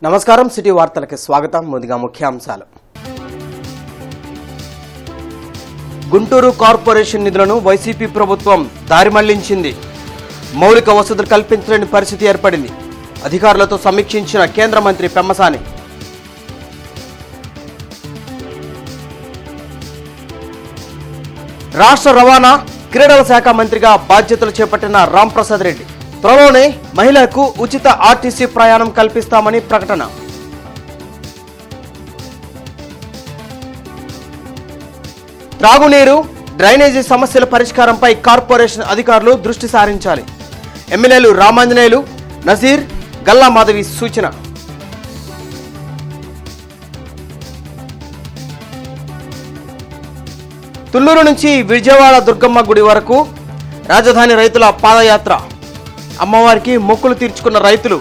నమస్కారం, సిటీ వార్తలకు స్వాగతం. ముందుగా ముఖ్యాంశాలు. గుంటూరు కార్పొరేషన్ నిధులను వైసీపీ ప్రభుత్వం దారి మళ్లించింది. మౌలిక వసతులు కల్పించలేని పరిస్థితి ఏర్పడింది. అధికారులతో సమీక్షించిన కేంద్ర మంత్రి పెమ్మసాని. రాష్ట్ర రవాణా క్రీడల శాఖ మంత్రిగా బాధ్యతలు చేపట్టిన రాంప్రసాద్ రెడ్డి త్వరలోనే మహిళలకు ఉచిత ఆర్టీసీ ప్రయాణం కల్పిస్తామని ప్రకటన. త్రాగునీరు, డ్రైనేజీ సమస్యల పరిష్కారంపై కార్పొరేషన్ అధికారులు దృష్టి సారించాలి. ఎమ్మెల్యేలు రామాంజనేయులు, నజీర్, గల్లా మాధవి సూచన. తుళ్లూరు నుంచి విజయవాడ దుర్గమ్మ గుడి వరకు రాజధాని రైతుల పాదయాత్ర. అమ్మవారికి మొక్కులు తీర్చుకున్న రైతులు.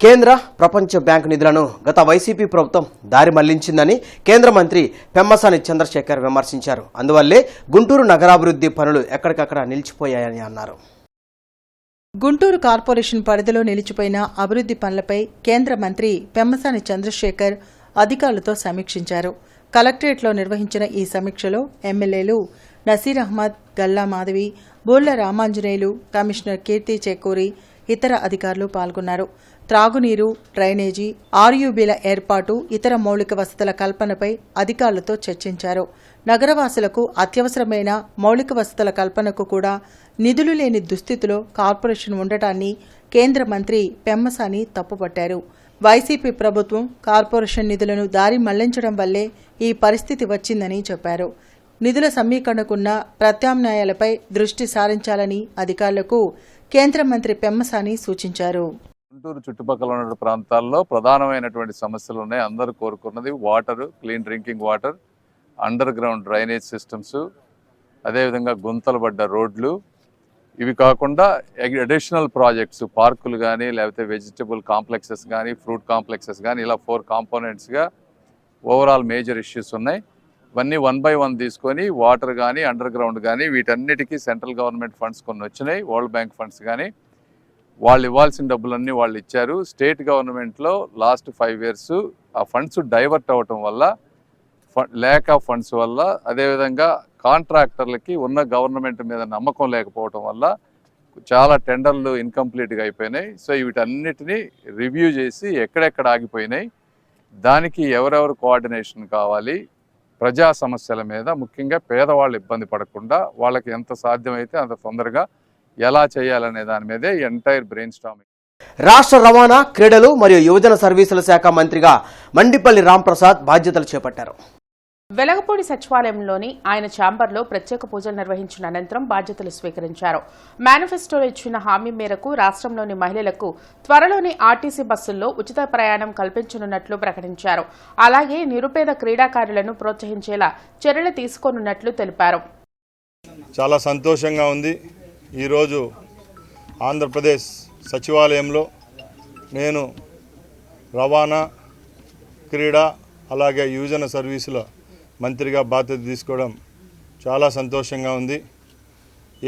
కేంద్ర, ప్రపంచ బ్యాంకు నిధులను గత వైసీపీ ప్రభుత్వం దారి మళ్లించిందని కేంద్ర మంత్రి పెమ్మసాని చంద్రశేఖర్ విమర్శించారు. అందువల్లే గుంటూరు నగరాభివృద్ధి పనులు ఎక్కడికక్కడ నిలిచిపోయాయని అన్నారు. గుంటూరు కార్పొరేషన్ పరిధిలో నిలిచిపోయిన అభివృద్ధి పనులపై కేంద్ర మంత్రి పెమ్మసాని చంద్రశేఖర్ అధికారులతో సమీక్షించారు. కలెక్టరేట్లో నిర్వహించిన ఈ సమీక్షలో ఎమ్మెల్యేలు నసీర్ అహ్మద్, గల్లా మాధవి, బోర్ల రామాంజనేయులు, కమిషనర్ కీర్తి చేకూరి, ఇతర అధికారులు పాల్గొన్నారు. త్రాగునీరు, డ్రైనేజీ, ఆర్యూబీల ఏర్పాటు, ఇతర మౌలిక వసతుల కల్పనపై అధికారులతో చర్చించారు. నగరవాసులకు అత్యవసరమైన మౌలిక వసతుల కల్పనకు కూడా నిధులు లేని దుస్థితిలో కార్పొరేషన్ ఉండటాన్ని కేంద్ర మంత్రి పెమ్మసాని తప్పుపట్టారు. వైసీపీ ప్రభుత్వం కార్పొరేషన్ నిధులను దారి మళ్లించడం వల్లే ఈ పరిస్థితి వచ్చిందని చెప్పారు. నిధుల సమీకరణకున్న ప్రత్యామ్నాయాలపై దృష్టి సారించాలని అధికారులకు కేంద్ర మంత్రి పెమ్మసాని సూచించారు. గుంటూరు చుట్టుపక్కల ఉన్న ప్రాంతాల్లో ప్రధానమైనటువంటి సమస్యలు ఉన్నాయి. అందరూ కోరుకున్నది water, clean drinking water, under ground drainage systems, అదేవిధంగా గుంతలు పడ్డ రోడ్లు. ఇవి కాకుండా అడిషనల్ ప్రాజెక్ట్స్, పార్కులు కానీ, లేకపోతే వెజిటబుల్ కాంప్లెక్సెస్ కానీ, ఫ్రూట్ కాంప్లెక్సెస్ కానీ, ఇలా 4 కాంపోనెంట్స్గా ఓవరాల్ మేజర్ ఇష్యూస్ ఉన్నాయి. ఇవన్నీ 1 by 1 తీసుకొని వాటర్ కానీ, అండర్ గ్రౌండ్ కానీ, వీటన్నిటికీ సెంట్రల్ గవర్నమెంట్ ఫండ్స్ కొన్ని వచ్చినాయి. వరల్డ్ బ్యాంక్ ఫండ్స్ కానీ వాళ్ళు ఇవ్వాల్సిన డబ్బులన్నీ వాళ్ళు ఇచ్చారు. స్టేట్ గవర్నమెంట్లో లాస్ట్ 5 years ఆ ఫండ్స్ డైవర్ట్ అవ్వటం వల్ల, ల్యాక్ ఆఫ్ ఫండ్స్ వల్ల, అదేవిధంగా కాంట్రాక్టర్లకి ఉన్న గవర్నమెంట్ మీద నమ్మకం లేకపోవటం వల్ల చాలా టెండర్లు ఇన్కంప్లీట్గా అయిపోయినాయి. సో వీటన్నిటినీ రివ్యూ చేసి ఎక్కడెక్కడ ఆగిపోయినాయి, దానికి ఎవరెవరు కోఆర్డినేషన్ కావాలి, ప్రజా సమస్యల మీద ముఖ్యంగా పేదవాళ్ళు ఇబ్బంది పడకుండా వాళ్ళకి ఎంత సాధ్యమైతే అంత తొందరగా ఎలా చేయాలనే దాని మీదే ఎంటైర్ బ్రెయిన్ స్టార్మింగ్. రాష్ట్ర రవాణా, క్రీడలు మరియు యువజన సర్వీసుల శాఖ మంత్రిగా మండిపల్లి రాంప్రసాద్ బాధ్యతలు చేపట్టారు. వెలగపూడి సచివాలయంలోని ఆయన ఛాంబర్లో ప్రత్యేక పూజలు నిర్వహించిన అనంతరం బాధ్యతలు స్వీకరించారు. మేనిఫెస్టోలో ఇచ్చిన హామీ మేరకు రాష్ట్రంలోని మహిళలకు త్వరలోనే ఆర్టీసీ బస్సుల్లో ఉచిత ప్రయాణం కల్పించనున్నట్లు ప్రకటించారు. అలాగే నిరుపేద క్రీడాకారులను ప్రోత్సహించేలా చర్యలు తీసుకోనున్నట్లు తెలిపారు. చాలా సంతోషంగా ఉంది. ఈరోజు ఆంధ్రప్రదేశ్ సచివాలయంలో నేను రవాణా, క్రీడా, అలాగే యువజన సర్వీసుల మంత్రిగా బాధ్యత తీసుకోవడం చాలా సంతోషంగా ఉంది.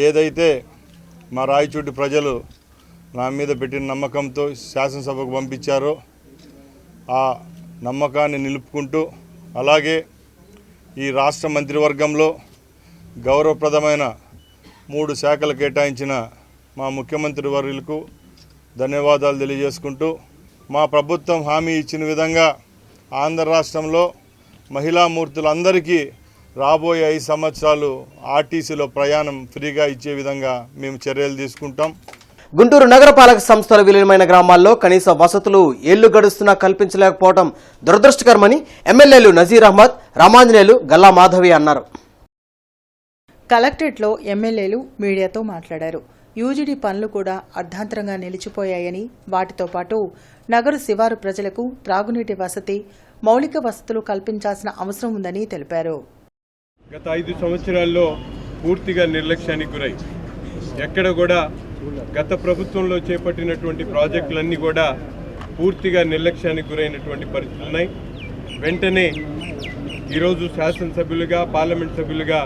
ఏదైతే మా రాయచోటి ప్రజలు నా మీద పెట్టిన నమ్మకంతో శాసనసభకు పంపించారో ఆ నమ్మకాన్ని నిలుపుకుంటూ, అలాగే ఈ రాష్ట్ర మంత్రివర్గంలో గౌరవప్రదమైన 3 శాఖలు కేటాయించిన మా ముఖ్యమంత్రి వర్యులకు ధన్యవాదాలు తెలియజేసుకుంటూ, మా ప్రభుత్వం హామీ ఇచ్చిన విధంగా ఆంధ్ర రాష్ట్రంలో మహిళామూర్తులందరికీ రాబోయే 5 సంవత్సరాలు ఆర్టీసీలో ప్రయాణం ఫ్రీగా ఇచ్చే విధంగా మేము చర్యలు తీసుకుంటాం. గుంటూరు నగరపాలక సంస్థల విలీనమైన గ్రామాల్లో కనీస వసతులు ఏళ్లు గడుస్తున్నా కల్పించలేకపోవడం దురదృష్టకరమని ఎమ్మెల్యేలు నజీర్ అహ్మద్, రామాంజనేయులు, గల్లా మాధవి అన్నారు. కలెక్టరేట్లో ఎమ్మెల్యేలు మీడియాతో మాట్లాడారు. యూజీడీ పనులు కూడా అర్ధాంతరంగా నిలిచిపోయాయని, వాటితో పాటు నగర శివారు ప్రజలకు త్రాగునీటి వసతి, మౌలిక వసతులు కల్పించాల్సిన అవసరం ఉందని తెలిపారు. గత 5 సంవత్సరాల్లో పూర్తిగా నిర్లక్ష్యానికి గురై ఎక్కడ కూడా గత ప్రభుత్వంలో చేపట్టినటువంటి ప్రాజెక్టులన్నీ కూడా పూర్తిగా నిర్లక్ష్యానికి గురైనటువంటి పరిస్థితులు ఉన్నాయి. వెంటనే ఈరోజు శాసనసభ్యులుగా, పార్లమెంట్ సభ్యులుగా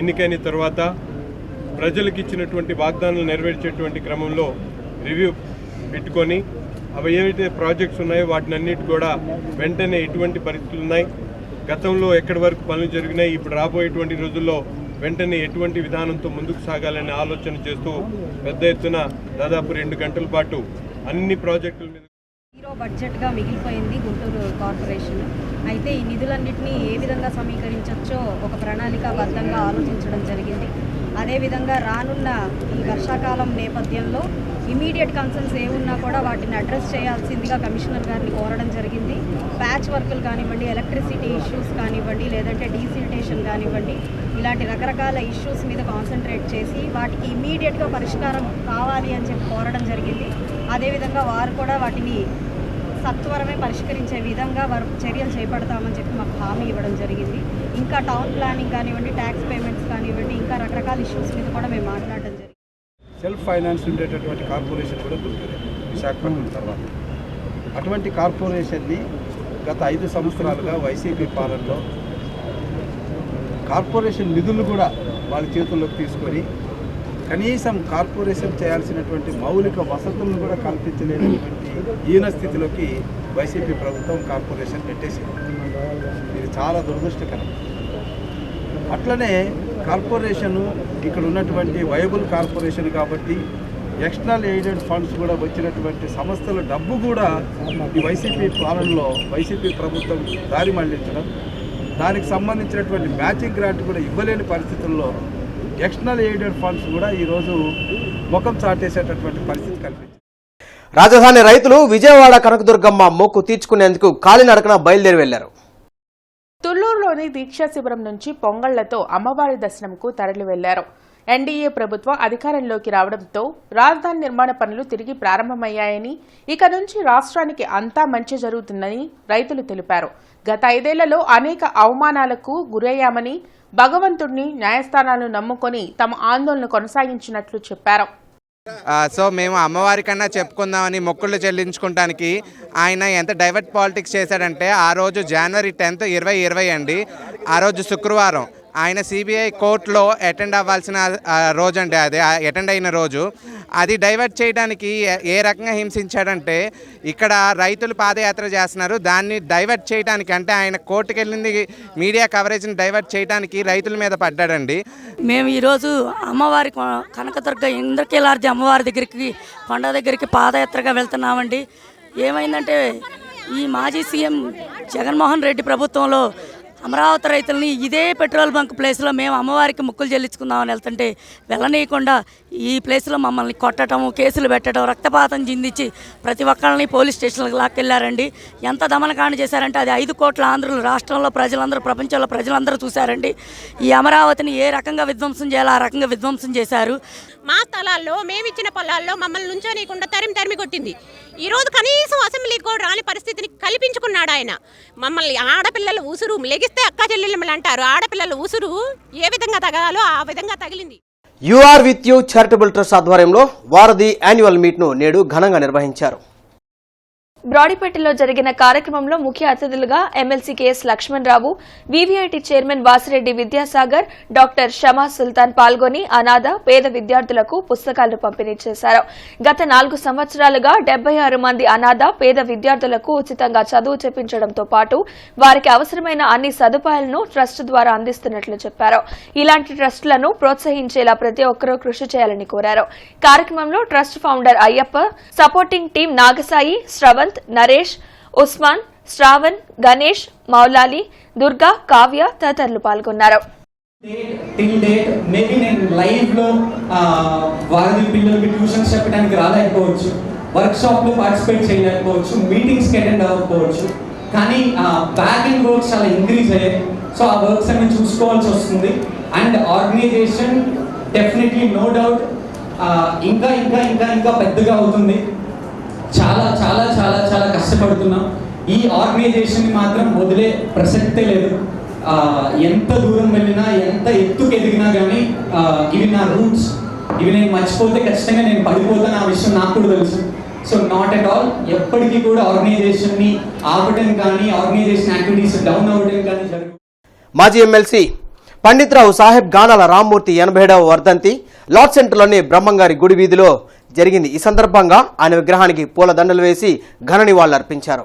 ఎన్నికైన తర్వాత ప్రజలకు ఇచ్చినటువంటి వాగ్దానాలు నెరవేర్చేటువంటి క్రమంలో రివ్యూ పెట్టుకొని అవి ఏవైతే ప్రాజెక్ట్స్ ఉన్నాయో వాటిని అన్నిటి కూడా వెంటనే ఎటువంటి పరిస్థితులు ఉన్నాయి, గతంలో ఎక్కడి వరకు పనులు జరిగినాయి, ఇప్పుడు రాబోయేటువంటి రోజుల్లో వెంటనే ఎటువంటి విధానంతో ముందుకు సాగాలనే ఆలోచన చేస్తూ పెద్ద ఎత్తున దాదాపు 2 గంటల పాటు అన్ని ప్రాజెక్టుల మీద జీరో బడ్జెట్గా మిగిలిపోయింది గుంటూరు కార్పొరేషన్. అయితే ఈ నిధులన్నింటినీ ఏ విధంగా సమీకరించవచ్చో ఒక ప్రణాళికాబద్ధంగా ఆలోచించడం జరిగింది. అదేవిధంగా రానున్న ఈ వర్షాకాలం నేపథ్యంలో ఇమీడియట్ కన్సర్న్స్ ఏమున్నా కూడా వాటిని అడ్రస్ చేయాల్సిందిగా కమిషనర్ గారిని కోరడం జరిగింది. ప్యాచ్ వర్కులు కానివ్వండి, ఎలక్ట్రిసిటీ ఇష్యూస్ కానివ్వండి, లేదంటే డీసిల్టేషన్ కానివ్వండి, ఇలాంటి రకరకాల ఇష్యూస్ మీద కాన్సన్ట్రేట్ చేసి వాటికి ఇమీడియట్గా పరిష్కారం కావాలి అని చెప్పి కోరడం జరిగింది. అదేవిధంగా వారు కూడా వాటిని సత్వరమే పరిష్కరించే విధంగా వారు చర్యలు చేపడతామని చెప్పి మాకు హామీ ఇవ్వడం జరిగింది. ఇంకా టౌన్ ప్లానింగ్ కానివ్వండి, ట్యాక్స్ పేమెంట్స్ కానివ్వండి, ఇంకా రకరకాల ఇష్యూస్ మీద కూడా మేము మాట్లాడడం జరిగింది. సెల్ఫ్ ఫైనాన్స్ ఉండేటటువంటి కార్పొరేషన్ కూడా గుంటూరే, విశాఖపట్నం తర్వాత. అటువంటి కార్పొరేషన్ని గత 5 సంవత్సరాలుగా వైసీపీ పాలనలో కార్పొరేషన్ నిధులు కూడా వాళ్ళ చేతుల్లోకి తీసుకొని కనీసం కార్పొరేషన్ చేయాల్సినటువంటి మౌలిక వసతులను కూడా కల్పించలేనటువంటి హీన స్థితిలోకి వైసీపీ ప్రభుత్వం కార్పొరేషన్ పెట్టేసింది. ఇది చాలా దురదృష్టకరం. అట్లనే కార్పొరేషను ఇక్కడ ఉన్నటువంటి వైబుల్ కార్పొరేషన్ కాబట్టి ఎక్స్టర్నల్ ఎయిడెడ్ ఫండ్స్ కూడా వచ్చినటువంటి సంస్థల డబ్బు కూడా ఈ వైసీపీ పాలనలో వైసీపీ ప్రభుత్వం దారి మళ్లించడం, దానికి సంబంధించినటువంటి మ్యాచింగ్ గ్రాంట్ కూడా ఇవ్వలేని పరిస్థితుల్లో ఎక్స్టర్నల్ ఎయిడెడ్ ఫండ్స్ కూడా ఈరోజు ముఖం చాటేసేటటువంటి పరిస్థితి కల్పించింది. రాజధాని రైతులు విజయవాడ కనకదుర్గమ్మ మొక్కు తీర్చుకునేందుకు కాలినడకన బయలుదేరి వెళ్లారు. తుళ్లూరులోని దీక్షా శిబిరం నుంచి పొంగళ్లతో అమ్మవారి దర్శనంకు తరలి వెళ్లారు. ఎన్డీఏ ప్రభుత్వం అధికారంలోకి రావడంతో రాజధాని నిర్మాణ పనులు తిరిగి ప్రారంభమయ్యాయని, ఇక నుంచి రాష్ట్రానికి అంతా మంచి జరుగుతుందని రైతులు తెలిపారు. గత 5 ఏళ్లలో అనేక అవమానాలకు గురయ్యామని, భగవంతుడిని, న్యాయస్థానాలను నమ్ముకొని తమ ఆందోళన కొనసాగించినట్లు చెప్పారు. సో మేము అమ్మవారి కన్నా చెప్పుకుందామని మొక్కులు చెల్లించుకోవడానికి ఆయన ఎంత డైవర్ట్ పాలిటిక్స్ చేశాడంటే, ఆ రోజు జనవరి 10, 2020 అండి, ఆ రోజు శుక్రవారం ఆయన సిబిఐ కోర్టులో అటెండ్ అవ్వాల్సిన రోజు అండి, అది అటెండ్ అయిన రోజు. అది డైవర్ట్ చేయడానికి ఏ రకంగా హింసించాడంటే, ఇక్కడ రైతులు పాదయాత్ర చేస్తున్నారు, దాన్ని డైవర్ట్ చేయడానికి, అంటే ఆయన కోర్టుకు వెళ్ళింది మీడియా కవరేజ్ని డైవర్ట్ చేయడానికి రైతుల మీద పడ్డాడండి. మేము ఈరోజు అమ్మవారి కనకదుర్గ ఇంద్రకీలాద్రి అమ్మవారి దగ్గరికి, కొండ దగ్గరికి పాదయాత్రగా వెళ్తున్నామండి. ఏమైందంటే, ఈ మాజీ సీఎం జగన్మోహన్ రెడ్డి ప్రభుత్వంలో అమరావతి రైతులని ఇదే పెట్రోల్ బంక్ ప్లేస్లో మేము అమ్మవారికి ముక్కులు చెల్లించుకుందామని వెళ్తుంటే వెళ్ళనీయకుండా ఈ ప్లేస్లో మమ్మల్ని కొట్టడం, కేసులు పెట్టడం, రక్తపాతం చిందించి ప్రతి ఒక్కరిని పోలీస్ స్టేషన్లకు లాక్కెళ్ళారండి. ఎంత దమనకాండ చేశారంటే అది 5 కోట్ల ఆంధ్రులు, రాష్ట్రంలో ప్రజలందరూ, ప్రపంచంలో ప్రజలందరూ చూశారండి. ఈ అమరావతిని ఏ రకంగా విధ్వంసం చేయాలో ఆ రకంగా విధ్వంసం చేశారు. మా స్థలాల్లో మేమిచ్చిన పొలాల్లో మమ్మల్ని నుంచోనీయకుండా తరిమి కొట్టింది. ఈరోజు కనీసం అసెంబ్లీకి కూడా రాని పరిస్థితిని కల్పించుకున్నాడు ఆయన. మమ్మల్ని ఆడపిల్లల ఉసురు లెగిస్తే అక్క చెల్లెళ్ళమని అంటారు, ఆడపిల్లల ఉసురు ఏ విధంగా తగాలో ఆ విధంగా తగిలింది. You are with you charitable trust ఆధ్వర్యంలో వారధి యాన్యువల్ మీట్ ను నేడు ఘనంగా నిర్వహించారు. బ్రాడీపేటలో జరిగిన కార్యక్రమంలో ముఖ్య అతిథులుగా MLC KS Lakshmana Rao, VVIT chairman Vasireddy Vidyasagar, doctor Shama Sultan పాల్గొని అనాథ, పేద విద్యార్థులకు పుస్తకాలను పంపిణీ చేశారు. గత 4 సంవత్సరాలుగా 76 మంది అనాథ, పేద విద్యార్థులకు ఉచితంగా చదువు చెప్పించడంతో పాటు వారికి అవసరమైన అన్ని సదుపాయాలను ట్రస్ట్ ద్వారా అందిస్తున్నట్లు చెప్పారు. ఇలాంటి ట్రస్టులను ప్రోత్సహించేలా ప్రతి ఒక్కరూ కృషి చేయాలని కోరారు. కార్యక్రమంలో trust founder Ayyappa, supporting team Nagasai, Shravanth, Naresh, Usman, Shravan, Ganesh, Moulali, Durga, Kavya తదితరులు పాల్గొన్నారు. వారి పిల్లలకి ట్యూషన్స్ చెప్పడానికి రాలేకపోవచ్చు, వర్క్ షాప్ లో పార్టిసిపేట్ చేయలేకపోవచ్చు, మీటింగ్స్ కి అటెండ్ అవ్వకపోవచ్చు, కానీ బ్యాక్ అండ్ వర్క్స్ చాలా ఇంక్రీజ్ అయ్యాయి. సో ఆ వర్క్స్ అన్ని చూసుకోవాల్సి వస్తుంది. And organization definitely no doubt ఇంకా ఇంకా ఇంకా ఇంకా పెద్దగా అవుతుంది. చాలా చాలా చాలా చాలా కష్టపడుతున్నాం. ఈ ఆర్గనైజేషన్ మాత్రం వదిలే ప్రసక్తే లేదు. ఎంత దూరం వెళ్ళినా, ఎంత ఎత్తుకు ఎదిగినా కానీ ఇవి నా రూట్స్, ఇవి నేను మర్చిపోతే ఖచ్చితంగా నేను పడిపోతాను, ఆ విషయం నాకు కూడా తెలుసు. సో నాట్ ఎట్ ఆల్, ఎప్పటికీ కూడా ఆర్గనైజేషన్ని ఆపటం కానీ, ఆర్గనైజేషన్ యాక్టివిటీస్ డౌన్ అవ్వడం కానీ జరుగుతుంది. మాజీ ఎమ్మెల్సీ పండిత్ రావు సాహెబ్ గానాల రామ్మూర్తి 87వ వర్ధంతి లార్డ్ సెంటర్లోని బ్రహ్మంగారి గుడి వీధిలో జరిగింది. ఈ సందర్భంగా ఆయన విగ్రహానికి పూలదండలు వేసి ఘన నివాళులర్పించారు.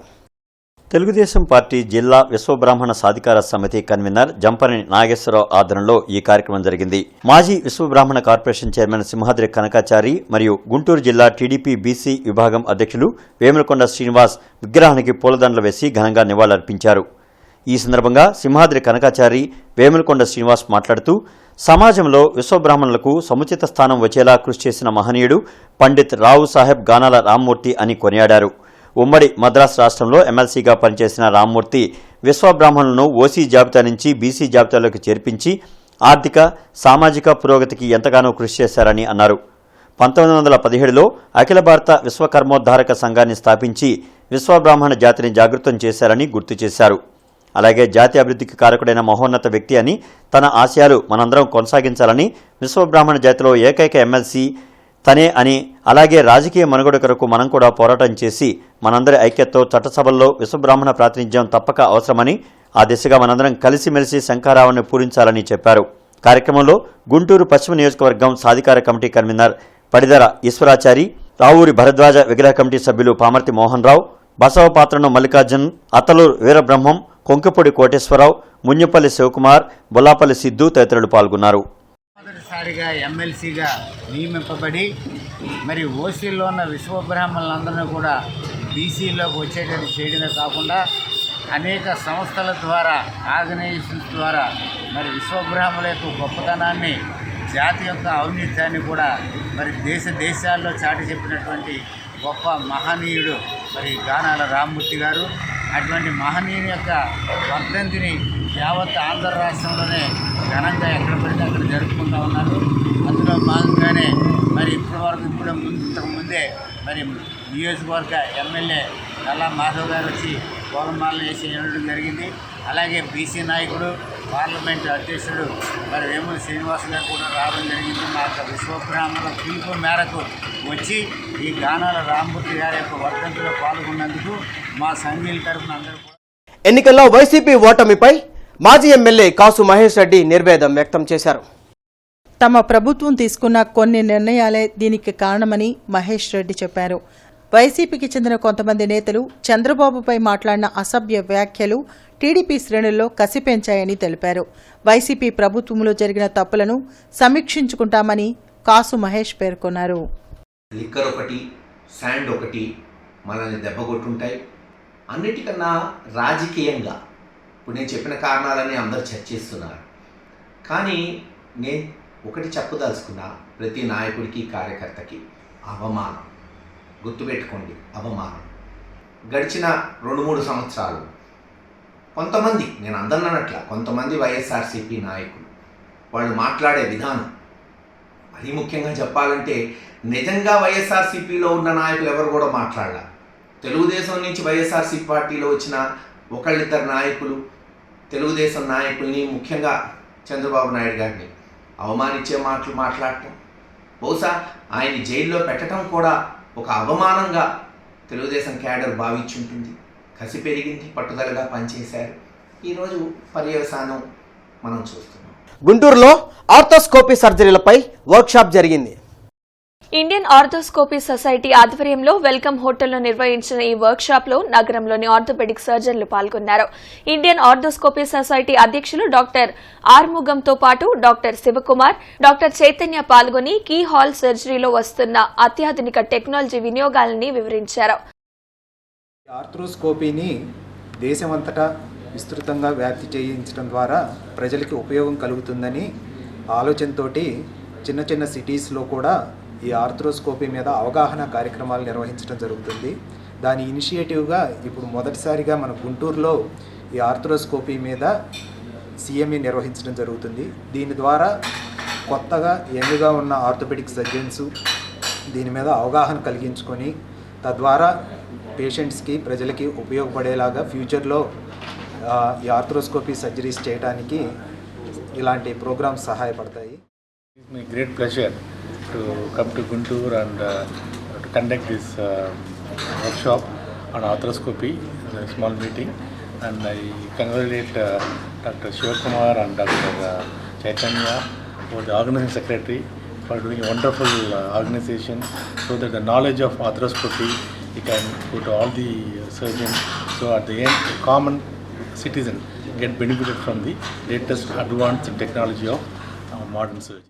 తెలుగుదేశం పార్టీ జిల్లా విశ్వబ్రాహ్మణ సాధికార సమితి కన్వీనర్ జంపని నాగేశ్వరరావు ఆధ్వర్యంలో ఈ కార్యక్రమం జరిగింది. మాజీ విశ్వబ్రాహ్మణ కార్పొరేషన్ చైర్మన్ సింహాద్రి కనకాచారి మరియు గుంటూరు జిల్లా టీడీపీ బీసీ విభాగం అధ్యక్షులు వేములకొండ శ్రీనివాస్ విగ్రహానికి పూలదండలు వేసి ఘనంగా నివాళులర్పించారు. ఈ సందర్భంగా సింహాద్రి కనకాచారి, వేములకొండ శ్రీనివాస్ మాట్లాడుతూ సమాజంలో విశ్వబ్రాహ్మణులకు సముచిత స్థానం వచ్చేలా కృషి చేసిన మహనీయుడు పండిత్ రావు సాహెబ్ గానాల రామ్మూర్తి అని కొనియాడారు. ఉమ్మడి మద్రాసు రాష్ట్రంలో ఎమ్మెల్సీగా పనిచేసిన రామ్మూర్తి విశ్వబ్రాహ్మణులను ఓసీ జాబితా నుంచి బీసీ జాబితాలోకి చేర్పించి ఆర్థిక, సామాజిక పురోగతికి ఎంతగానో కృషి చేశారని అన్నారు. 1917లో అఖిల భారత విశ్వకర్మోద్ధారక సంఘాన్ని స్థాపించి విశ్వబ్రాహ్మణ జాతిని జాగృతం చేశారని గుర్తు చేశారు. అలాగే జాతి అభివృద్ధికి కారకుడైన మహోన్నత వ్యక్తి అని, తన ఆశయాలు మనందరం కొనసాగించాలని, విశ్వబ్రాహ్మణ జాతిలో ఏకైక ఎమ్మెల్సీ తనే అని, అలాగే రాజకీయ మనుగడ కొరకు మనం కూడా పోరాటం చేసి మనందరి ఐక్యతతో చట్టసభల్లో విశ్వబ్రాహ్మణ ప్రాతినిధ్యం తప్పక అవసరమని, ఆ దిశగా మనందరం కలిసిమెలిసి శంఖారావాన్ని పూరించాలని చెప్పారు. కార్యక్రమంలో గుంటూరు పశ్చిమ నియోజకవర్గం సాధికార కమిటీ కన్వీనర్ పడిదర ఈశ్వరాచారి, రావూరి భరద్వాజ విగ్రహ కమిటీ సభ్యులు పామర్తి మోహన్ రావు, బసవపాత్రను మల్లికార్జున్, అత్తలూరు వీరబ్రహ్మం, కొంకెపూడి కోటేశ్వరరావు, మున్యపల్లి శివకుమార్, బొల్లాపల్లి సిద్ధు తదితరులు పాల్గొన్నారు. మొదటిసారిగా ఎమ్మెల్సీగా నియమింపబడి మరి ఓసీలో ఉన్న విశ్వబ్రాహ్మణులందరినీ కూడా బీసీలోకి వచ్చేటట్టు చేయడమే కాకుండా అనేక సంస్థల ద్వారా, ఆర్గనైజేషన్స్ ద్వారా మరి విశ్వబ్రాహ్మణుల యొక్క గొప్పతనాన్ని, జాతి యొక్క ఔన్నత్యాన్ని కూడా మరి దేశాల్లో చాటి చెప్పినటువంటి గొప్ప మహనీయుడు మరి గానాల రామ్మూర్తి గారు. అటువంటి మహనీయుని యొక్క వర్ధంతిని యావత్ ఆంధ్ర రాష్ట్రంలోనే ఘనంగా ఎక్కడ పడితే అక్కడ జరుపుకుంటూ ఉన్నారు. అందులో భాగంగానే మరి ఇంతకుముందే మరి నియోజకవర్గ ఎమ్మెల్యే నల్లా మాధవ్ గారు వచ్చి పూలమాలలు వేసి వెళ్ళడం జరిగింది. అలాగే బీసీ నాయకుడు, పార్లమెంటు అధ్యక్షుడు మరి వేముల శ్రీనివాస్ గారు కూడా రావడం జరిగింది. మా యొక్క విశ్వబ్రాహ్మణుల పిలుపు మేరకు వచ్చి ఈ గానాల రామ్మూర్తి గారి యొక్క వర్ధంతిలో పాల్గొన్నందుకు మా సంఘీయుల తరఫున అందరూ. ఎన్నికల్లో వైసీపీ ఓటమిపై మాజీ ఎమ్మెల్యే కాసు మహేష్ రెడ్డి నిర్వేదం వ్యక్తం చేశారు. తమ ప్రభుత్వం తీసుకున్న కొన్ని నిర్ణయాలే దీనికి కారణమని మహేష్ రెడ్డి చెప్పారు. వైసీపీకి చెందిన కొంతమంది నేతలు చంద్రబాబుపై మాట్లాడిన అసభ్య వ్యాఖ్యలు టీడీపీ శ్రేణుల్లో కసి పెంచాయని తెలిపారు. వైసీపీ ప్రభుత్వంలో జరిగిన తప్పులను సమీక్షించుకుంటామని కాసు మహేష్ పేర్కొన్నారు. లిక్కర్ ఒకటి, శాండ్ ఒకటి మనల్ని దెబ్బకొట్టుంటాయి. అన్నిటికన్నా రాజకీయంగా ఇప్పుడు నేను చెప్పిన కారణాలని అందరూ చర్చిస్తున్నారు. కానీ నేను ఒకటి చెప్పదలుచుకున్నా, ప్రతి నాయకుడికి, కార్యకర్తకి అవమానం. గుర్తుపెట్టుకోండి, అవమానం. గడిచిన 2-3 సంవత్సరాలు కొంతమంది, నేను అందరినట్ల కొంతమంది వైఎస్ఆర్సీపీ నాయకులు వాళ్ళు మాట్లాడే విధానం, మరీ ముఖ్యంగా చెప్పాలంటే నిజంగా వైఎస్ఆర్సీపీలో ఉన్న నాయకులు ఎవరు కూడా మాట్లాడాల. తెలుగుదేశం నుంచి వైఎస్ఆర్సీపీ పార్టీలో వచ్చిన ఒకళ్ళిద్దరు నాయకులు తెలుగుదేశం నాయకుల్ని, ముఖ్యంగా చంద్రబాబు నాయుడు గారిని అవమానించే మాటలు మాట్లాడటం, బహుశా ఆయన్ని జైల్లో పెట్టడం కూడా ఒక అవమానంగా తెలుగుదేశం క్యాడర్ భావించుంటుంది. కసి పెరిగింది, పట్టుదలగా పనిచేశారు. ఈరోజు పర్యవసానం మనం చూస్తున్నాం. గుంటూరులో ఆర్థోస్కోపీ సర్జరీలపై వర్క్షాప్ జరిగింది. ఇండియన్ ఆర్థోస్కోపీ సొసైటీ ఆధ్వర్యంలో వెల్కమ్ హోటల్లో నిర్వహించిన ఈ వర్క్షాప్ లో నగరంలోని ఆర్థోపెడిక్ సర్జన్లు పాల్గొన్నారు. ఇండియన్ ఆర్థోస్కోపీ సొసైటీ అధ్యక్షులు డాక్టర్ ఆర్ముగంతో పాటు డాక్టర్ శివకుమార్, డాక్టర్ చైతన్య పాల్గొని కీ హాల్ సర్జరీలో వస్తున్న అత్యాధునిక టెక్నాలజీ వినియోగాలని వివరించారు. ఆర్థ్రోస్కోపీని దేశమంతటా విస్తృతంగా వ్యాప్తి చేయించడం ద్వారా ప్రజలకి ఉపయోగం కలుగుతుందని ఆలోచనతోటి చిన్న చిన్న సిటీస్లో కూడా ఈ ఆర్థ్రోస్కోపీ మీద అవగాహన కార్యక్రమాలు నిర్వహించడం జరుగుతుంది. దాని ఇనిషియేటివ్గా ఇప్పుడు మొదటిసారిగా మన గుంటూరులో ఈ ఆర్థ్రోస్కోపీ మీద సిఎంఈ నిర్వహించడం జరుగుతుంది. దీని ద్వారా కొత్తగా యంగ్గా ఉన్న ఆర్థోపెడిక్ సర్జన్స్ దీని మీద అవగాహన కలిగించుకొని తద్వారా పేషెంట్స్కి, ప్రజలకి ఉపయోగపడేలాగా ఫ్యూచర్లో ఈ ఆర్థ్రోస్కోపీ సర్జరీస్ చేయడానికి ఇలాంటి ప్రోగ్రామ్స్ సహాయపడతాయి. It's my great pleasure to come to Guntur and to conduct this workshop on arthroscopy, a small meeting, and I congratulate Dr. Shivakumar and Dr. Chaitanya, who are the organizing secretary, for doing a wonderful organization so that the knowledge of arthroscopy you can put to all the surgeons. So at the end, a common citizen get benefited from the latest advanced technology of modern surgery.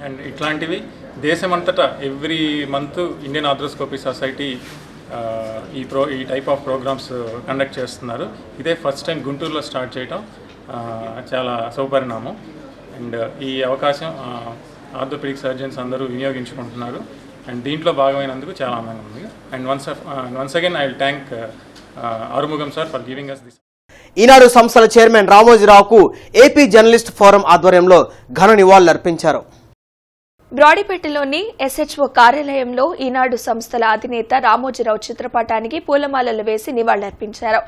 And ఇట్లాంటివి దేశమంతటా every month Indian arthroscopy society ఈ type of programmes conduct చేస్తున్నారు. ఇదే first time గుంటూరులో start చేయటం చాలా శుభపరిణామం. And ఈ అవకాశం ఆర్థోపెడిక్ సర్జన్స్ అందరూ వినియోగించుకుంటున్నారు. అండ్ దీంట్లో భాగమైనందుకు చాలా ఆనందంగా ఉంది. And once again I will thank Arumugam sir for giving us this. Eenadu సంస్థల చైర్మన్ రామోజీరావుకు ఏపీ జర్నలిస్ట్ ఫోరం ఆధ్వర్యంలో ఘన నివాళులర్పించారు. బ్రాడీపేటలోని ఎస్హెచ్ఓ కార్యాలయంలో ఈనాడు సంస్థల అధినేత రామోజీరావు చిత్రపటానికి పూలమాలలు వేసి నివాళులర్పించారు.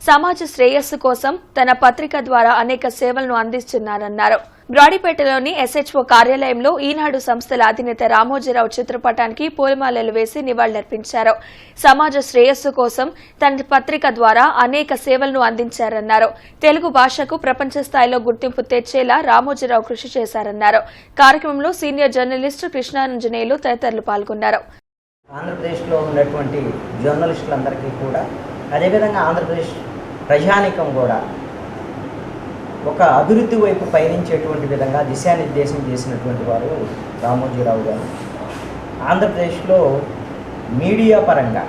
సమాజ శ్రేయస్సు కోసం తన పత్రిక ద్వారా అనేక సేవలను అందిస్తున్నారన్నారు. బ్రాడీపేటలోని ఎస్హెచ్ఓ కార్యాలయంలో ఈనాడు సంస్థల అధినేత రామోజీరావు చిత్రపటానికి పూలమాలలు వేసి నివాళులర్పించారు. సమాజ శ్రేయస్సు కోసం తన పత్రిక ద్వారా అనేక సేవలను అందించారన్నారు. తెలుగు భాషకు ప్రపంచ స్థాయిలో గుర్తింపు తెచ్చేలా రామోజీరావు కృషి చేశారన్నారు. కార్యక్రమంలో సీనియర్ జర్నలిస్టు కృష్ణాంజనేయులు తదితరులు పాల్గొన్నారు. ఆంధ్రప్రదేశ్లో ఉన్నటువంటి జర్నలిస్టులందరికీ కూడా, అదేవిధంగా ఆంధ్రప్రదేశ్ ప్రజానీకం కూడా ఒక అభివృద్ధి వైపు పయనించేటువంటి విధంగా దిశానిర్దేశం చేసినటువంటి వారు రామోజీరావు గారు. ఆంధ్రప్రదేశ్లో మీడియా పరంగా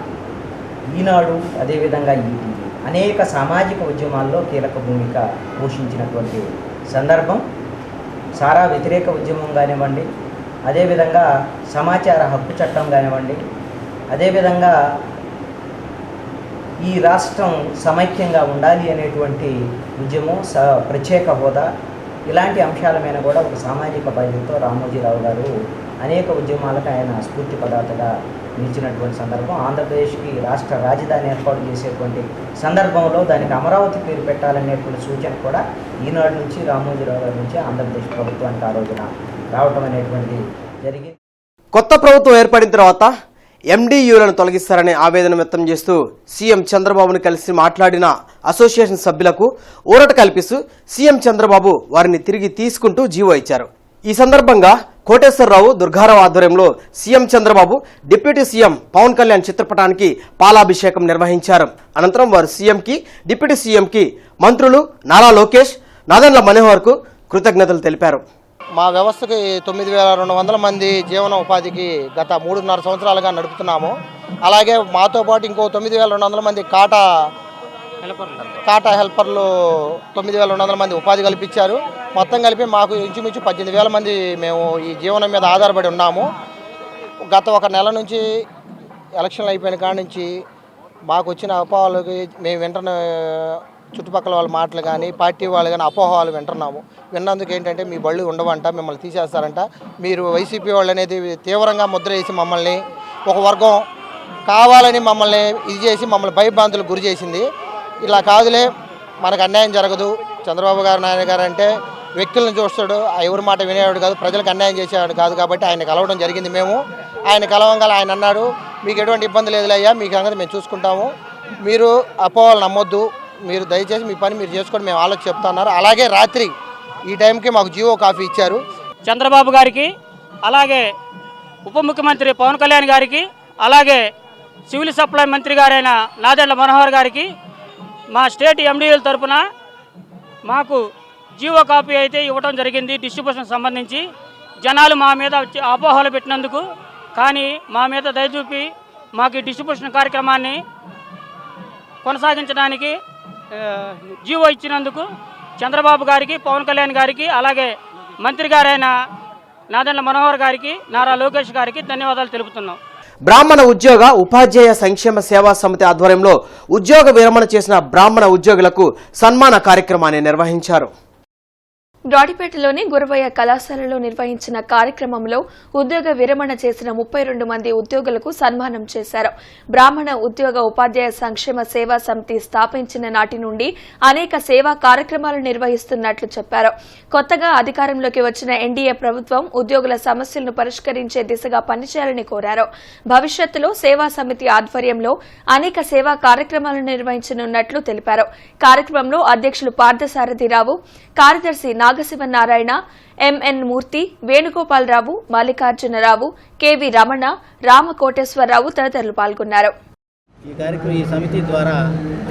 ఈనాడు, అదేవిధంగా ఈటీవీ అనేక సామాజిక ఉద్యమాల్లో కీలక భూమిక పోషించినటువంటి సందర్భం. సారా వ్యతిరేక ఉద్యమం కానివ్వండి, అదేవిధంగా సమాచార హక్కు చట్టం కానివ్వండి, అదేవిధంగా ఈ రాష్ట్రం సమైక్యంగా ఉండాలి అనేటువంటి ఉద్యమం, ప్రత్యేక హోదా, ఇలాంటి అంశాల మీద కూడా ఒక సామాజిక బాధ్యతతో రామోజీరావు గారు అనేక ఉద్యమాలకు ఆయన స్ఫూర్తి పదార్థగా నిలిచినటువంటి సందర్భం. ఆంధ్రప్రదేశ్కి రాష్ట్ర రాజధాని ఏర్పాటు చేసేటువంటి సందర్భంలో దానికి అమరావతి పేరు పెట్టాలనేటువంటి సూచన కూడా ఈనాడు నుంచి, రామోజీరావు గారి నుంచి ఆంధ్రప్రదేశ్ ప్రభుత్వానికి ఆ రోజున రావటం అనేటువంటి జరిగింది. కొత్త ప్రభుత్వం ఏర్పడిన తర్వాత ఎండియూలను తొలగిస్తారనే ఆవేదన వ్యక్తం చేస్తూ సీఎం చంద్రబాబును కలిసి మాట్లాడిన అసోసియేషన్ సభ్యులకు ఊరట కల్పిస్తూ సీఎం చంద్రబాబు వారిని తిరిగి తీసుకుంటూ జీవో ఇచ్చారు. ఈ సందర్భంగా కోటేశ్వరరావు, దుర్గారావు ఆధ్వర్యంలో CM Chandrababu, deputy CM Pawan Kalyan చిత్రపటానికి పాలాభిషేకం నిర్వహించారు. అనంతరం వారు సీఎంకి, డిప్యూటీ సీఎంకి, మంత్రులు నారా లోకేష్, నాదెండ్ల మనోహర్కు కృతజ్ఞతలు తెలిపారు. మా వ్యవస్థకి 9,200 మంది జీవన ఉపాధికి గత 3.5 సంవత్సరాలుగా నడుపుతున్నాము. అలాగే మాతో పాటు ఇంకో 9,200 మంది కాటా హెల్పర్లు 9,200 మంది ఉపాధి కల్పించారు. మొత్తం కలిపి మాకు ఇంచుమించు 18,000 మంది మేము ఈ జీవనం మీద ఆధారపడి ఉన్నాము. గత ఒక నెల నుంచి ఎలక్షన్లు అయిపోయిన కాడి నుంచి మాకు వచ్చిన అపోహలకి మేము వెంటనే చుట్టుపక్కల వాళ్ళ మాటలు కానీ, పార్టీ వాళ్ళు కానీ అపోహలు వింటున్నాము. విన్నందుకు ఏంటంటే మీ బళ్ళు ఉండవంట, మిమ్మల్ని తీసేస్తారంట, మీరు వైసీపీ వాళ్ళు అనేది తీవ్రంగా ముద్ర వేసి మమ్మల్ని ఒక వర్గం కావాలని మమ్మల్ని ఇది చేసి మమ్మల్ని భయభ్రాంతులకు గురి చేసింది. ఇలా కాదులే, మనకు అన్యాయం జరగదు. చంద్రబాబు గారు, నాయన గారు అంటే వ్యక్తులను చూస్తాడు, ఎవరి మాట వినేవాడు కాదు, ప్రజలకు అన్యాయం చేసేవాడు కాదు. కాబట్టి ఆయన కలవడం జరిగింది. మేము ఆయన కలవంగా ఆయన అన్నాడు, మీకు ఎటువంటి ఇబ్బంది లేదులయ్యా, మీకు సంగతి మేము చూసుకుంటాము, మీరు అపోహలు నమ్మొద్దు, మీరు దయచేసి మీ పని మీరు చేసుకోండి, మేము వాళ్ళకి చెప్తున్నారు. అలాగే రాత్రి ఈ టైంకి మాకు జీవో కాఫీ ఇచ్చారు. చంద్రబాబు గారికి, అలాగే ఉప ముఖ్యమంత్రి పవన్ కళ్యాణ్ గారికి, అలాగే సివిల్ సప్లై మంత్రి గారైన నాదెండ్ల మనోహర్ గారికి మా స్టేట్ ఎండీల తరఫున మాకు జీవో కాపీ అయితే ఇవ్వడం జరిగింది. డిస్ట్రిబ్యూషన్ సంబంధించి జనాలు మా మీద అపోహలు పెట్టినందుకు, కానీ మా మీద దయచూపి మాకు ఈ డిస్ట్రిబ్యూషన్ కార్యక్రమాన్ని కొనసాగించడానికి జీవో ఇచ్చినందుకు చంద్రబాబు గారికి, పవన్ కళ్యాణ్ గారికి, అలాగే మంత్రి గారైన నాదెండ్ల మనోహర్ గారికి, నారా లోకేష్ గారికి ధన్యవాదాలు తెలుపుతున్నాం. బ్రాహ్మణ ఉద్యోగ ఉపాధ్యాయ సంక్షేమ సేవా సమితి ఆధ్వర్యంలో ఉద్యోగ విరమణ చేసిన బ్రాహ్మణ ఉద్యోగులకు సన్మాన కార్యక్రమాన్ని నిర్వహించారు. బ్రాడీపేటలోని గురవయ్య కళాశాలలో నిర్వహించిన కార్యక్రమంలో ఉద్యోగ విరమణ చేసిన 32 మంది ఉద్యోగులకు సన్మానం చేశారు. బ్రాహ్మణ ఉద్యోగ ఉపాధ్యాయ సంక్షేమ సేవా సమితి స్థాపించిన నాటి నుండి అనేక సేవా కార్యక్రమాలు నిర్వహిస్తున్నట్లు చెప్పారు. కొత్తగా అధికారంలోకి వచ్చిన ఎన్డీఏ ప్రభుత్వం ఉద్యోగుల సమస్యలను పరిష్కరించే దిశగా పనిచేయాలని కోరారు. భవిష్యత్తులో సేవా సమితి ఆధ్వర్యంలో అనేక సేవా కార్యక్రమాలను నిర్వహించనున్నట్లు తెలిపారు. కార్యక్రమంలో అధ్యక్షులు పార్థసారథిరావు, కార్యదర్శి నాగశివనారాయణ, ఎంఎన్ మూర్తి, వేణుగోపాలరావు, మల్లికార్జునరావు, కెవి రమణ, రామకోటేశ్వరరావు తదితరులు పాల్గొన్నారు. ఈ సమితి ద్వారా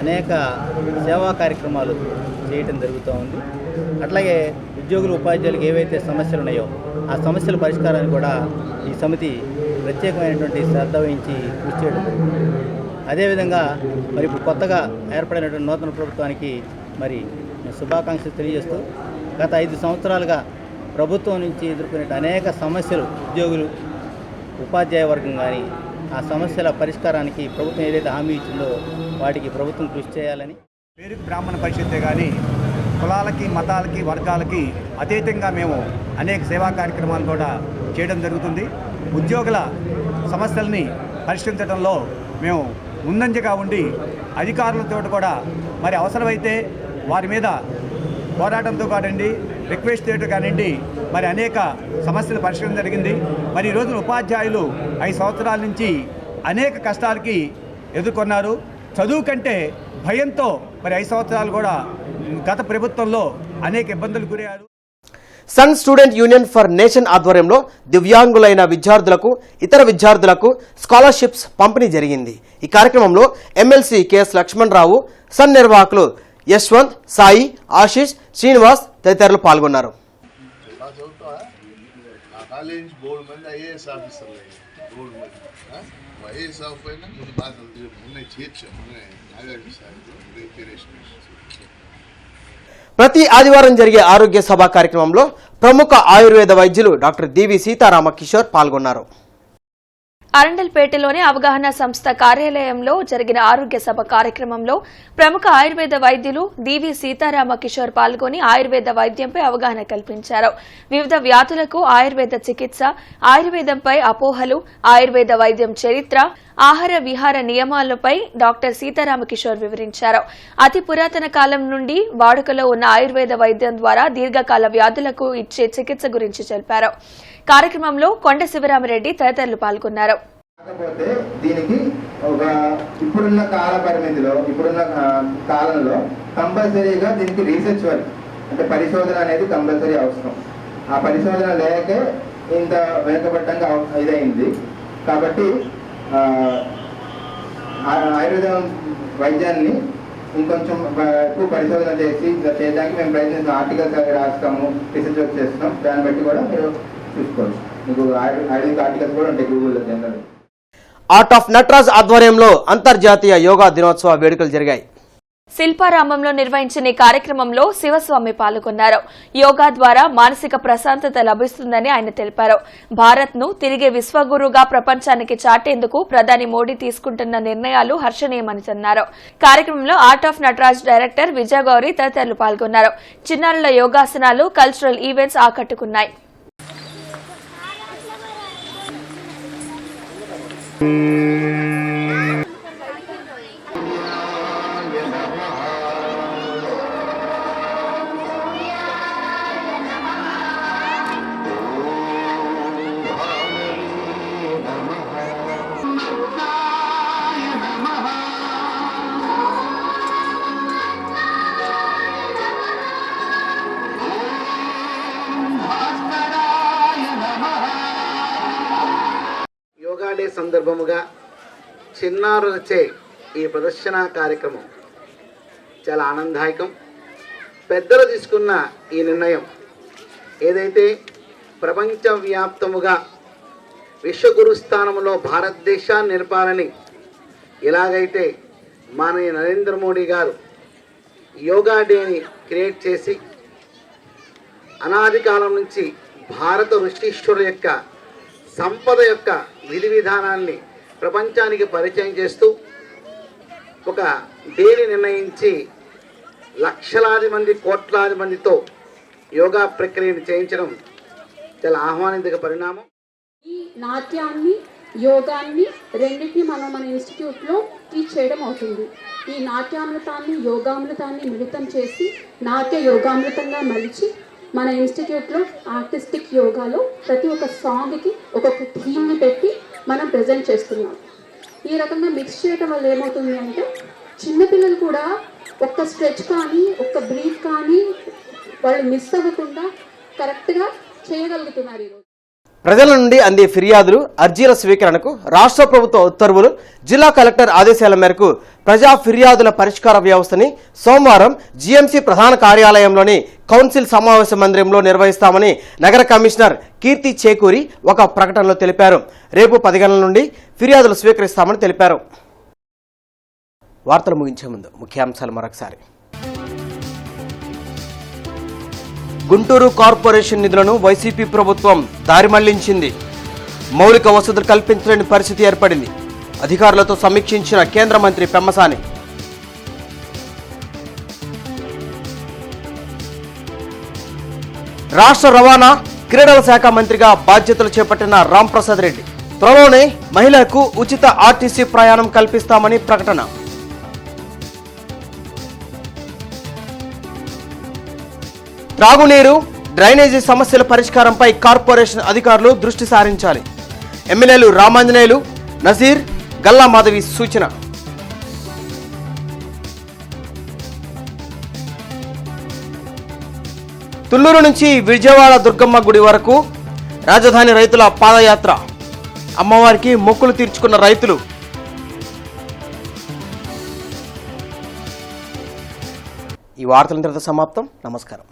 అనేక సేవా కార్యక్రమాలు చేయటం జరుగుతూ ఉంది. అట్లాగే ఉద్యోగులు ఉపాధ్యాయులకు ఏవైతే సమస్యలు ఉన్నాయో ఆ సమస్యల పరిష్కారాన్ని కూడా ఈ సమితి ప్రత్యేకమైనటువంటి శ్రద్ధ వహించి కృషి చేయడం జరుగుతుంది. అదేవిధంగా మరి ఇప్పుడు కొత్తగా ఏర్పడినటువంటి నూతన ప్రభుత్వానికి మరి శుభాకాంక్షలు తెలియజేస్తూ గత 5 సంవత్సరాలుగా ప్రభుత్వం నుంచి ఎదుర్కొనే అనేక సమస్యలు ఉద్యోగులు ఉపాధ్యాయ వర్గం కానీ ఆ సమస్యల పరిష్కారానికి ప్రభుత్వం ఏదైతే హామీ ఇచ్చిందో వాటికి ప్రభుత్వం కృషి చేయాలని. పేరుకు బ్రాహ్మణ పరిషత్తే కానీ కులాలకి, మతాలకి, వర్గాలకి అతీతంగా మేము అనేక సేవా కార్యక్రమాలు కూడా చేయడం జరుగుతుంది. ఉద్యోగుల సమస్యల్ని పరిష్కరించడంలో మేము ముందంజగా ఉండి అధికారులతో కూడా మరి అవసరమైతే వారి మీద పోరాటంతో కాదండి, రిక్వెస్ట్ చేయడం కానివ్వండి, మరి అనేక సమస్యలు పరిష్కరించడం జరిగింది. మరి ఈ రోజున ఉపాధ్యాయులు 5 సంవత్సరాల నుంచి అనేక కష్టాలకి ఎదుర్కొన్నారు. చదువు కంటే భయంతో మరి 5 సంవత్సరాలు కూడా గత ప్రభుత్వంలో అనేక ఇబ్బందులు గురయ్యారు. Sun student union for nation ఆధ్వర్యంలో దివ్యాంగులైన విద్యార్థులకు, ఇతర విద్యార్థులకు స్కాలర్షిప్స్ పంపిణీ జరిగింది. ఈ కార్యక్రమంలో ఎమ్మెల్సీ కెఎస్ లక్ష్మణరావు, సన్ నిర్వాహకులు యశ్వంత్, సాయి, ఆశీష్, శ్రీనివాస్ తదితరులు పాల్గొన్నారు. ప్రతి ఆదివారం జరిగే ఆరోగ్య సభ కార్యక్రమంలో ప్రముఖ ఆయుర్వేద వైద్యులు డాక్టర్ డివి సీతారామ కిషోర్ పాల్గొన్నారు. అరండల్పేటలోని అవగాహన సంస్థ కార్యాలయంలో జరిగిన ఆరోగ్య సభ కార్యక్రమంలో ప్రముఖ ఆయుర్వేద వైద్యులు డివి సీతారామ కిషోర్ పాల్గొని ఆయుర్వేద వైద్యంపై అవగాహన కల్పించారు. వివిధ వ్యాధులకు ఆయుర్వేద చికిత్స, ఆయుర్వేదంపై అపోహలు, ఆయుర్వేద వైద్యం చరిత్ర, ఆహార విహార నియమాలపై డాక్టర్ సీతారామ కిషోర్ వివరించారు. అతి పురాతన కాలం నుండి వాడుకలో ఉన్న ఆయుర్వేద వైద్యం ద్వారా దీర్ఘకాల వ్యాధులకు ఇచ్చే చికిత్స గురించి తెలిపారు. కార్యక్రమంలో కొండ శివరామరెడ్డి తదితరులు పాల్గొన్నారు. కాకపోతే దీనికి ఒక ఇప్పుడున్న కాల పరిమితిలో, ఇప్పుడున్న కాలంలో కంపల్సరీగా దీనికి రీసెర్చ్ వర్క్ అంటే పరిశోధన అనేది కంపల్సరీ అవసరం. ఆ పరిశోధన లేకే ఇంత వెనుకబడ్డంగా ఇదైంది. కాబట్టి ఆయుర్వేదం వైద్యాన్ని ఇంకొంచెం ఎక్కువ పరిశోధన చేసి చేయడానికి మేము ప్రయత్నిస్తాం. ఆర్టికల్స్ అవి రాస్తాము, రీసెర్చ్ వర్క్ చేస్తాం. దాన్ని బట్టి కూడా మీరు చూసుకోవచ్చు. మీకు ఆయుర్వేదిక్ ఆర్టికల్స్ కూడా ఉంటాయి గూగుల్లో జనరల్. ఆర్ట్ ఆఫ్ నటరాజ్ ఆధ్వర్యంలో అంతర్జాతీయ యోగా దినోత్సవ వేడుకలు జరిగాయి. శిల్పారామంలో నిర్వహించిన ఈ కార్యక్రమంలో శివస్వామి పాల్గొన్నారు. యోగా ద్వారా మానసిక ప్రశాంతత లభిస్తుందని ఆయన తెలిపారు. భారత్ ను తిరిగి విశ్వగురుగా ప్రపంచానికి చాటేందుకు ప్రధాని మోడీ తీసుకుంటున్న నిర్ణయాలు హర్షణీయమని అన్నారు. కార్యక్రమంలో art of Nataraj director Vijayagauri తదితరులు పాల్గొన్నారు. చిన్నారుల యోగాసనాలు, కల్చరల్ ఈవెంట్స్ ఆకట్టుకున్నాయి. యోగా డే సందర్భముగా చిన్నారులచే ఈ ప్రదర్శన కార్యక్రమం చాలా ఆనందదాయకం. పెద్దలు తీసుకున్న ఈ నిర్ణయం ఏదైతే ప్రపంచవ్యాప్తముగా విశ్వగురు స్థానంలో భారతదేశాన్ని నిలపాలని ఎలాగైతే మాననీయ నరేంద్ర మోడీ గారు యోగా డేని క్రియేట్ చేసి అనాది కాలం నుంచి భారత ఋషీశ్వరుల యొక్క సంపద యొక్క విధి విధానాన్ని ప్రపంచానికి పరిచయం చేస్తూ ఒక డేని నిర్ణయించి లక్షలాది మంది, కోట్లాది మందితో యోగా ప్రక్రియను చేయించడం చాలా ఆహ్వానించక పరిణామం. ఈ నాట్యాన్ని, యోగాన్ని రెండింటిని మనం మన ఇన్స్టిట్యూట్లో టీచ్ చేయడం అవుతుంది. ఈ నాట్యామృతాన్ని, యోగామృతాన్ని మిళితం చేసి నాట్య యోగామృతంగా మలిచి మన ఇన్స్టిట్యూట్లో ఆర్టిస్టిక్ యోగాలో ప్రతి ఒక్క సాంగ్కి ఒక్కొక్క థీమ్ని పెట్టి మనం ప్రజెంట్ చేస్తున్నాం. ఈ రకంగా మిక్స్ చేయడం వల్ల ఏమవుతుంది అంటే చిన్నపిల్లలు కూడా ఒక్క స్ట్రెచ్ కానీ, ఒక్క బ్రీత్ కానీ వాళ్ళు మిస్ అవ్వకుండా కరెక్ట్గా చేయగలుగుతున్నారు ఈరోజు. ప్రజల నుండి అందే ఫిర్యాదులు, అర్జీల స్వీకరణకు రాష్ట్ర ప్రభుత్వ ఉత్తర్వులు, జిల్లా కలెక్టర్ ఆదేశాల మేరకు ప్రజా ఫిర్యాదుల పరిష్కార వ్యవస్థని సోమవారం జీఎంసీ ప్రధాన కార్యాలయంలోని కౌన్సిల్ సమావేశ మందిరంలో నిర్వహిస్తామని నగర కమిషనర్ కీర్తి చేకూరి ఒక ప్రకటనలో తెలిపారు. రేపు 10 గంటల నుండి ఫిర్యాదులు స్వీకరిస్తామని తెలిపారు. వార్తలు ముగించే ముందు ముఖ్యాంశాలు మరొకసారి. గుంటూరు కార్పొరేషన్ నిధులను వైసీపీ ప్రభుత్వం దారి మళ్లించింది. మౌలిక వసతులు కల్పించలేని పరిస్థితి ఏర్పడింది. అధికారులతో సమీక్షించిన కేంద్ర మంత్రి పెమ్మసాని. రాష్ట్ర రవాణా క్రీడల శాఖ మంత్రిగా బాధ్యతలు చేపట్టిన రాంప్రసాద్ రెడ్డి త్వరలోనే మహిళలకు ఉచిత ఆర్టీసీ ప్రయాణం కల్పిస్తామని ప్రకటన. త్రాగునీరు, డ్రైనేజీ సమస్యల పరిష్కారంపై కార్పొరేషన్ అధికారులు దృష్టి సారించాలి. ఎమ్మెల్యేలు రామాంజనేయులు, నజీర్, గల్లా మాధవి సూచన. తుళ్లూరు నుంచి విజయవాడ దుర్గమ్మ గుడి వరకు రాజధాని రైతుల పాదయాత్ర. అమ్మవారికి మొక్కులు తీర్చుకున్న రైతులు. ఈ వార్తల సమాప్తం. నమస్కారం.